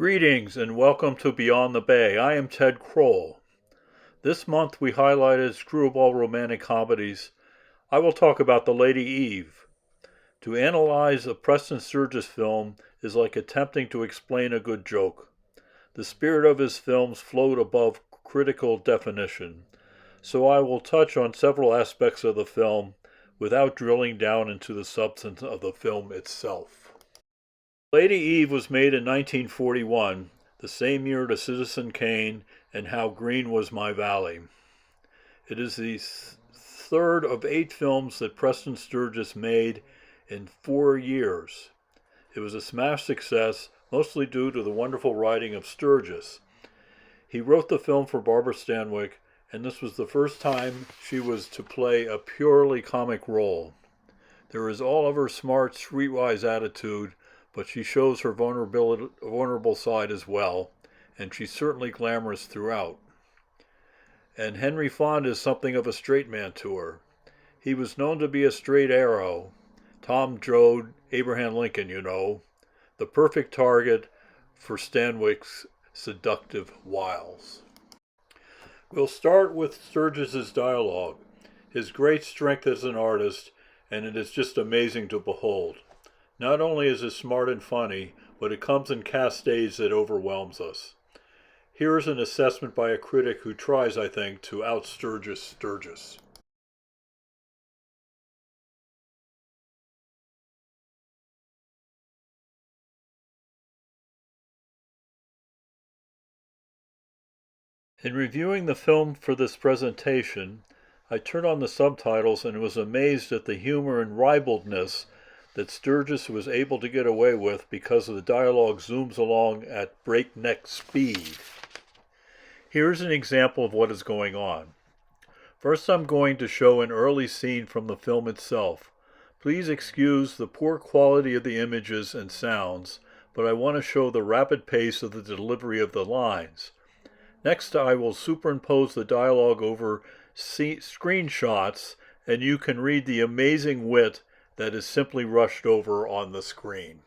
Greetings and welcome to Beyond the Bay. I am Ted Kroll. This month we highlighted screwball romantic comedies. I will talk about The Lady Eve. To analyze a Preston Sturges film is like attempting to explain a good joke. The spirit of his films float above critical definition, so I will touch on several aspects of the film without drilling down into the substance of the film itself. Lady Eve was made in 1941, the same year to Citizen Kane and How Green Was My Valley. It is the third of 8 films that Preston Sturges made in 4 years. It was a smash success, mostly due to the wonderful writing of Sturges. He wrote the film for Barbara Stanwyck, and this was the first time she was to play a purely comic role. There is all of her smart, streetwise attitude, but she shows her vulnerable side as well, and she's certainly glamorous throughout. And Henry Fonda is something of a straight man to her. He was known to be a straight arrow, Tom Joad, Abraham Lincoln, the perfect target for Stanwyck's seductive wiles. We'll start with Sturges' dialogue, his great strength as an artist, and it is just amazing to behold. Not only is it smart and funny, but it comes in cascades that overwhelms us. Here is an assessment by a critic who tries, I think, to out-Sturges Sturges. In reviewing the film for this presentation, I turned on the subtitles and was amazed at the humor and ribaldness that Sturges was able to get away with because the dialogue zooms along at breakneck speed. Here's an example of what is going on. First, I'm going to show an early scene from the film itself. Please excuse the poor quality of the images and sounds, but I want to show the rapid pace of the delivery of the lines. Next, I will superimpose the dialogue over screenshots, and you can read the amazing wit that is simply rushed over on the screen.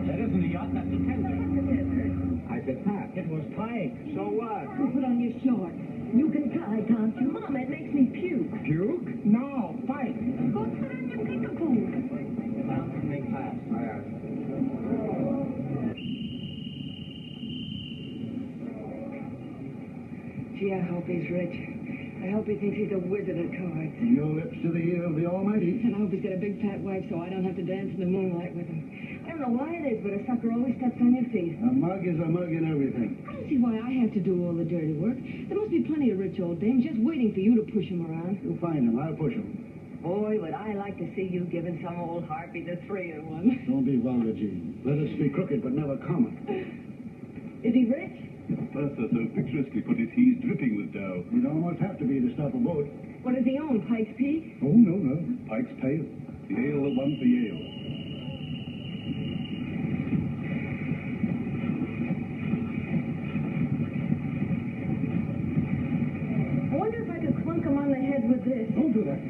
That isn't a yacht, that's a tender. I said, Pat, it was Pike. So what? Go put on your shorts. You can tie, can't you? Mom, it makes me puke. Puke? No, Pike. Go put on your peekaboo. Make fast. Gee, I hope he's rich. I hope he thinks he's a wizard at cards. Your lips to the ear of the Almighty. And I hope he's got a big fat wife so I don't have to dance in the moonlight with him. I don't know why it is, but a sucker always steps on your feet. A mug is a mug in everything. I don't see why I have to do all the dirty work. There must be plenty of rich old dames just waiting for you to push him around. You'll find him. I'll push him. Boy, would I like to see you giving some old harpy the 3-in-1. Don't be vulgar, Jean. Let us be crooked, but never common. Is he rich? Bertha so picturesquely put it, he's dripping with dough. You'd almost have to be to stop a boat. What does he own, Pike's Peak? Oh, no. Pike's Tail. The ale that won for Yale. I wonder if I could clunk him on the head with this. Don't do that.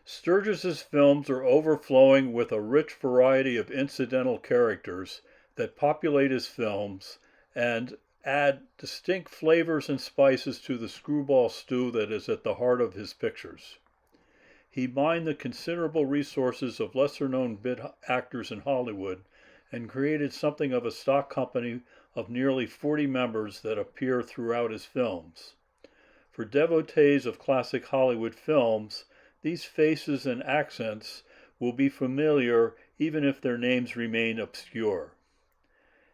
Sturges's films are overflowing with a rich variety of incidental characters that populate his films and add distinct flavors and spices to the screwball stew that is at the heart of his pictures. He mined the considerable resources of lesser-known bit actors in Hollywood and created something of a stock company of nearly 40 members that appear throughout his films. For devotees of classic Hollywood films, these faces and accents will be familiar even if their names remain obscure.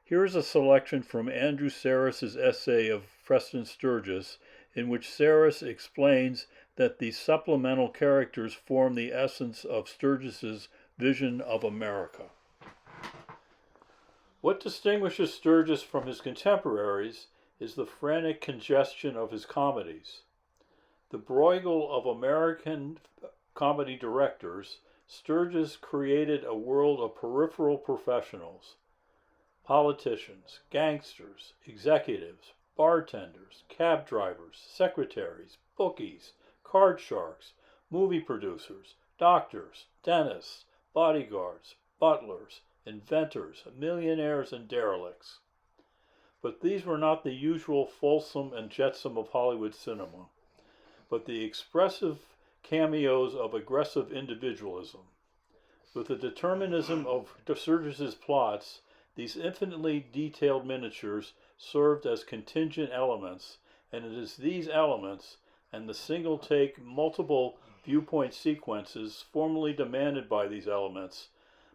Here is a selection from Andrew Sarris's essay of Preston Sturges, in which Sarris explains that these supplemental characters form the essence of Sturges's vision of America. What distinguishes Sturges from his contemporaries is the frantic congestion of his comedies. The Bruegel of American comedy directors, Sturges created a world of peripheral professionals, politicians, gangsters, executives, bartenders, cab drivers, secretaries, bookies, card sharks, movie producers, doctors, dentists, bodyguards, butlers, inventors, millionaires, and derelicts. But these were not the usual fulsome and jetsam of Hollywood cinema, but the expressive cameos of aggressive individualism. With the determinism of Sturges's plots, these infinitely detailed miniatures served as contingent elements, and it is these elements and the single-take, multiple viewpoint sequences formally demanded by these elements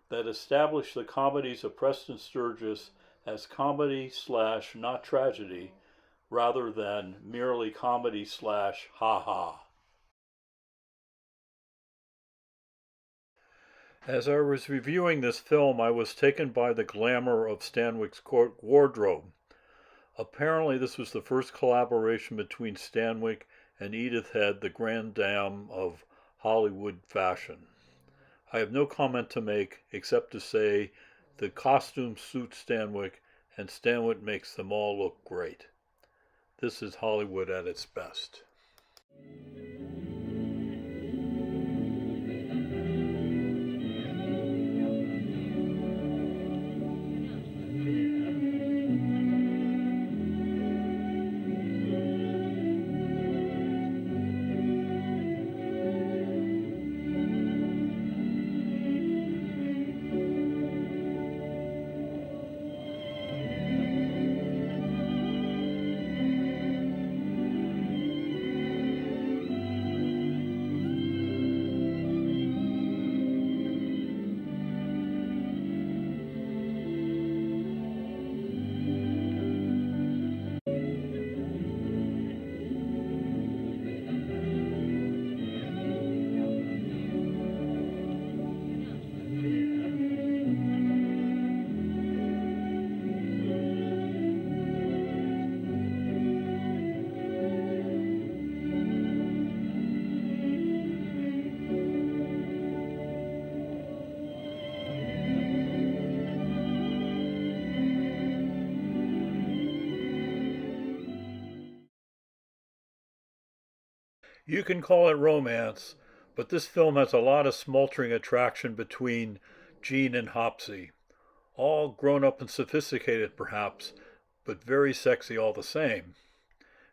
that establish the comedies of Preston Sturges as comedy/not tragedy, rather than merely comedy/ha-ha. As I was reviewing this film, I was taken by the glamour of Stanwyck's wardrobe. Apparently, this was the first collaboration between Stanwyck and Edith Head, the grande dame of Hollywood fashion. I have no comment to make except to say the costumes suit Stanwyck, and Stanwyck makes them all look great. This is Hollywood at its best. You can call it romance, but this film has a lot of smoldering attraction between Jean and Hopsy. All grown up and sophisticated perhaps, but very sexy all the same.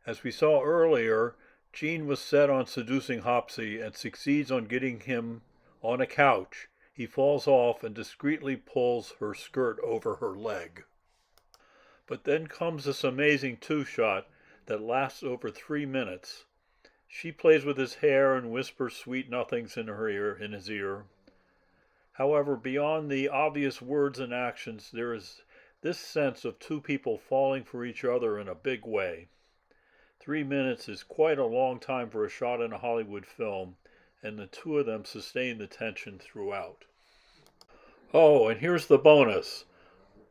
As we saw earlier, Jean was set on seducing Hopsy and succeeds on getting him on a couch. He falls off and discreetly pulls her skirt over her leg. But then comes this amazing two-shot that lasts over 3 minutes. She plays with his hair and whispers sweet nothings in his ear. However, beyond the obvious words and actions, there is this sense of two people falling for each other in a big way. 3 minutes is quite a long time for a shot in a Hollywood film, and the two of them sustain the tension throughout. Oh, and here's the bonus.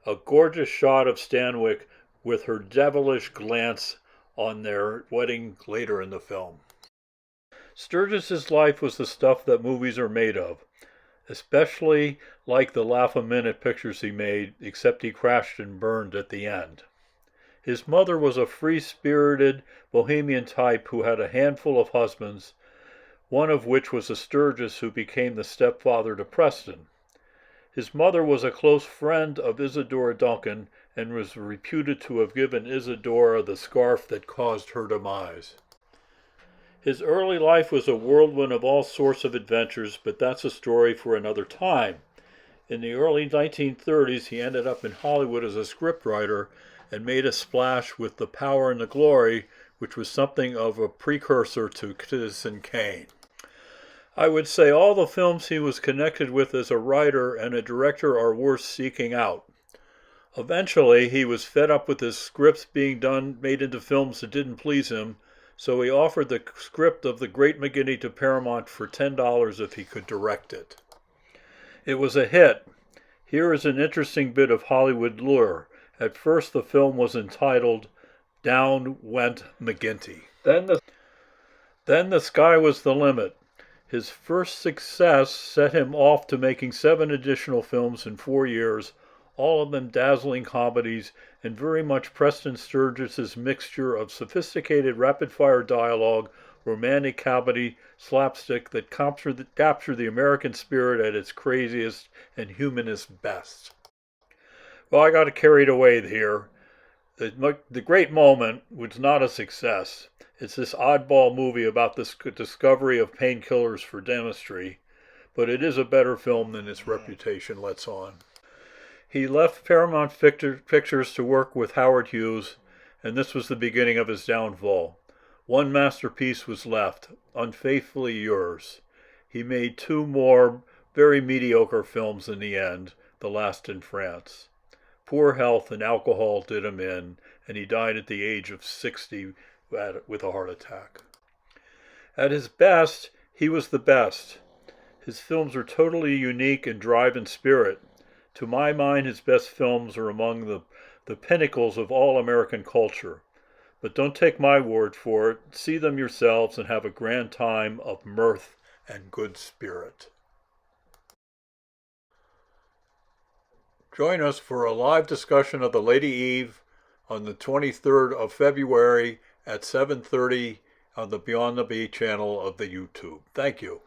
A gorgeous shot of Stanwyck with her devilish glance on their wedding later in the film. Sturges's life was the stuff that movies are made of, especially like the laugh-a-minute pictures he made, except he crashed and burned at the end. His mother was a free-spirited, bohemian type who had a handful of husbands, one of which was a Sturges who became the stepfather to Preston. His mother was a close friend of Isadora Duncan and was reputed to have given Isadora the scarf that caused her demise. His early life was a whirlwind of all sorts of adventures, but that's a story for another time. In the early 1930s, he ended up in Hollywood as a scriptwriter and made a splash with The Power and the Glory, which was something of a precursor to Citizen Kane. I would say all the films he was connected with as a writer and a director are worth seeking out. Eventually, he was fed up with his scripts being made into films that didn't please him, so he offered the script of The Great McGinty to Paramount for $10 if he could direct it. It was a hit. Here is an interesting bit of Hollywood lore. At first, the film was entitled Down Went McGinty. Then the sky was the limit. His first success set him off to making 7 additional films in 4 years, all of them dazzling comedies and very much Preston Sturges' mixture of sophisticated rapid-fire dialogue, romantic comedy, slapstick that capture the American spirit at its craziest and humanest best. Well, I got carried away here. The Great Moment was not a success. It's this oddball movie about the discovery of painkillers for dentistry, but it is a better film than its reputation lets on. He left Paramount Pictures to work with Howard Hughes, and this was the beginning of his downfall. One masterpiece was left, Unfaithfully Yours. He made 2 more very mediocre films in the end, The Last in France. Poor health and alcohol did him in, and he died at the age of 60 with a heart attack. At his best, he was the best. His films are totally unique in drive and spirit. To my mind, his best films are among the pinnacles of all American culture. But don't take my word for it. See them yourselves and have a grand time of mirth and good spirit. Join us for a live discussion of The Lady Eve on the 23rd of February at 7:30 on the Beyond the Bee channel of the YouTube. Thank you.